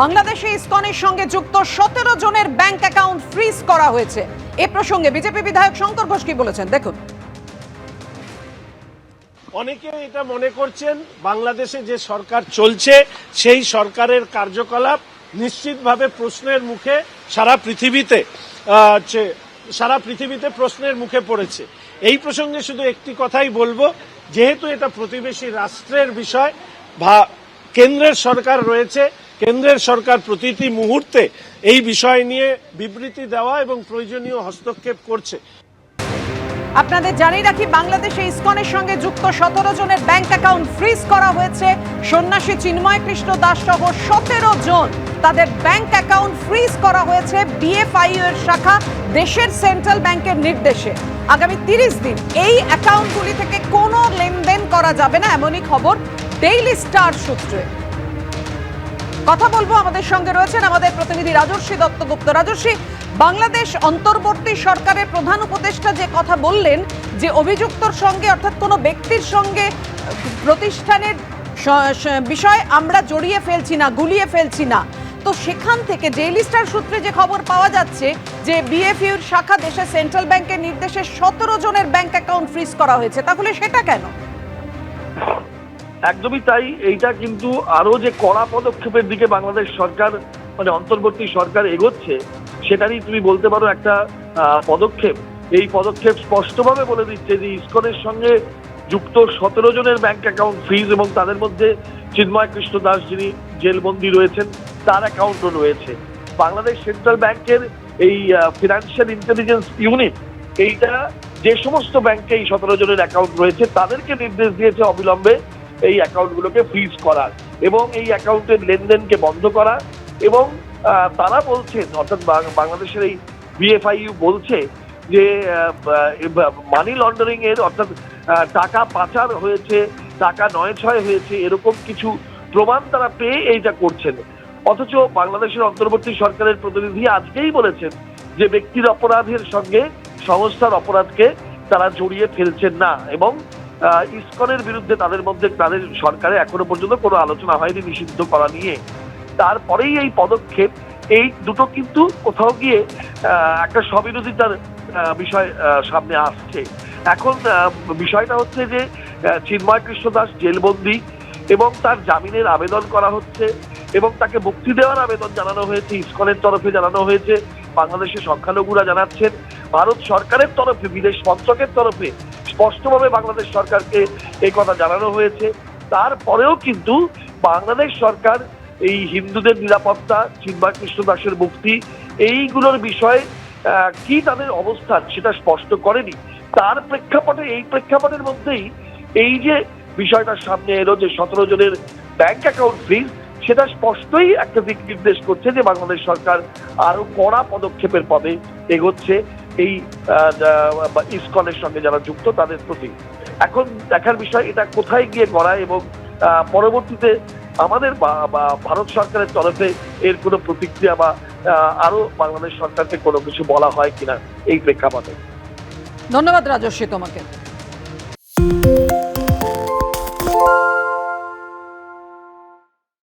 বাংলাদেশে ইসকনের সঙ্গে যুক্ত 17 জনের ব্যাংক অ্যাকাউন্ট ফ্রিজ করা হয়েছে। এ প্রসঙ্গে বিজেপি বিধায়ক শঙ্কর ঘোষ কি বলেছেন দেখুন। অনেকে এটা মনে করছেন বাংলাদেশে যে সরকার চলছে সেই সরকারের কার্যকলাপ নিশ্চিতভাবে প্রশ্নের মুখে সারা পৃথিবীতে প্রশ্নের মুখে পড়েছে। এই প্রসঙ্গে শুধু একটি কথাই বলবো, যেহেতু এটা প্রতিবেশী রাষ্ট্রের বিষয়, কেন্দ্রের সরকার রয়েছে, কেন্দ্রের সরকার প্রতিটি মুহূর্তে এই বিষয় নিয়ে বিবৃতি দেওয়া এবং প্রয়োজনীয় হস্তক্ষেপ করছে। আপনাদের জানিয়ে রাখি, বাংলাদেশে ইসকনের সঙ্গে যুক্ত 17 জনের ব্যাংক অ্যাকাউন্ট ফ্রিজ করা হয়েছে। সন্ন্যাসী চিন্ময় কৃষ্ণ দাস সহ 17 জন তাদের ব্যাংক অ্যাকাউন্ট ফ্রিজ করা হয়েছে বিএফআইইউ এর শাখা দেশের সেন্ট্রাল ব্যাংকের নির্দেশে। আগামী 30 দিন এই অ্যাকাউন্টগুলি থেকে কোনো লেনদেন করা যাবে না, এমনই খবর ডেইলি স্টার সূত্রে। কথা বলবো, আমাদের সঙ্গে রয়েছেন আমাদের প্রতিনিধি রাজর্ষি দত্তগুপ্ত। রাজর্ষি, বাংলাদেশ অন্তর্বর্তী সরকারের প্রধান উপদেষ্টা যে কথা বললেন যে অভিযুক্তর সঙ্গে অর্থাৎ কোনো ব্যক্তির সঙ্গে প্রতিষ্ঠানের বিষয় আমরা জড়িয়ে ফেলছি না, গুলিয়ে ফেলছি না, তো সেখান থেকে ডেইলি স্টার সূত্রে যে খবর পাওয়া যাচ্ছে যে বিএফইউর শাখা দেশের সেন্ট্রাল ব্যাংকের নির্দেশে 17 জনের ব্যাংক অ্যাকাউন্ট ফ্রিজ করা হয়েছে, তাহলে সেটা কেন? একদমই তাই। এইটা কিন্তু আরো যে কড়া পদক্ষেপের দিকে বাংলাদেশ সরকার মানে অন্তর্বর্তী সরকার এগোচ্ছে, সেটারই তুমি বলতে পারো একটা পদক্ষেপ। এই পদক্ষেপ স্পষ্টভাবে বলে দিচ্ছে যে ইসকনের সঙ্গে যুক্ত 17 জনের ব্যাংক অ্যাকাউন্ট ফ্রিজ এবং তাদের মধ্যে চিন্ময় কৃষ্ণ দাস যিনি জেলবন্দি রয়েছেন তার অ্যাকাউন্টও রয়েছে। বাংলাদেশ সেন্ট্রাল ব্যাংকের এই ফিনান্সিয়াল ইন্টেলিজেন্স ইউনিট এইটা যে সমস্ত ব্যাংকে এই 17 জনের অ্যাকাউন্ট রয়েছে তাদেরকে নির্দেশ দিয়েছে অবিলম্বে এই অ্যাকাউন্টগুলোকে ফ্রিজ করা এবং এই অ্যাকাউন্টের লেনদেনকে বন্ধ করা। এবং তারা বলছেন, অর্থাৎ বাংলাদেশের এই বিএফআইইউ বলছে যে মানি লন্ডারিং এর অর্থাৎ টাকা পাচার হয়েছে, টাকা নয়ছয় হয়েছে, এরকম কিছু প্রমাণ তারা পেয়ে এইটা করছেন। অথচ বাংলাদেশের অন্তর্বর্তী সরকারের প্রতিনিধি আজকেই বলেছেন যে ব্যক্তির অপরাধের সঙ্গে সংস্থার অপরাধকে তারা জড়িয়ে ফেলছেন না এবং ইসকনের বিরুদ্ধে তাদের সরকারে এখনো পর্যন্ত কোনো আলোচনা হয়নি নিষিদ্ধ করা নিয়ে। তারপরেই এই পদক্ষেপ, এই দুটো কিন্তু কোথাও গিয়ে একটা স্ববিরোধিতার বিষয় সামনে আসছে। এখন বিষয়টা হচ্ছে যে চিন্ময় কৃষ্ণ দাস জেলবন্দি এবং তার জামিনের আবেদন করা হচ্ছে এবং তাকে মুক্তি দেওয়ার আবেদন জানানো হয়েছে, ইসকনের তরফে জানানো হয়েছে, বাংলাদেশের সংখ্যালঘুরা জানাচ্ছেন, ভারত সরকারের তরফে, বিদেশ মন্ত্রকের তরফে স্পষ্টভাবে বাংলাদেশ সরকারকে এই কথা জানানো হয়েছে। তারপরেও কিন্তু বাংলাদেশ সরকার এই হিন্দুদের নিরাপত্তা, চিন্ময় কৃষ্ণ দাসের মুক্তি, এইগুলোর বিষয়ে কি তাদের অবস্থান সেটা স্পষ্ট করেনি। তার প্রেক্ষাপটে, এই প্রেক্ষাপটের মধ্যেই এই যে বিষয়টা সামনে এলো যে 17 জনের ব্যাংক অ্যাকাউন্ট ফ্রিজ, সেটা স্পষ্টই একটা দিক নির্দেশ করছে যে বাংলাদেশ সরকার আরো কড়া পদক্ষেপের পদে এগোচ্ছে এই ইসকনের সঙ্গে যারা যুক্ত তাদের প্রতি। এখন দেখার বিষয় এটা কোথায় গিয়ে গড়ায় এবং পরবর্তীতে আমাদের ভারত সরকারের তরফে এর কোনো প্রতিক্রিয়া বা আরো বাংলাদেশ সরকারকে কোনো কিছু বলা হয় কিনা এই প্রেক্ষাপটে। ধন্যবাদ রাজস্বী তোমাকে।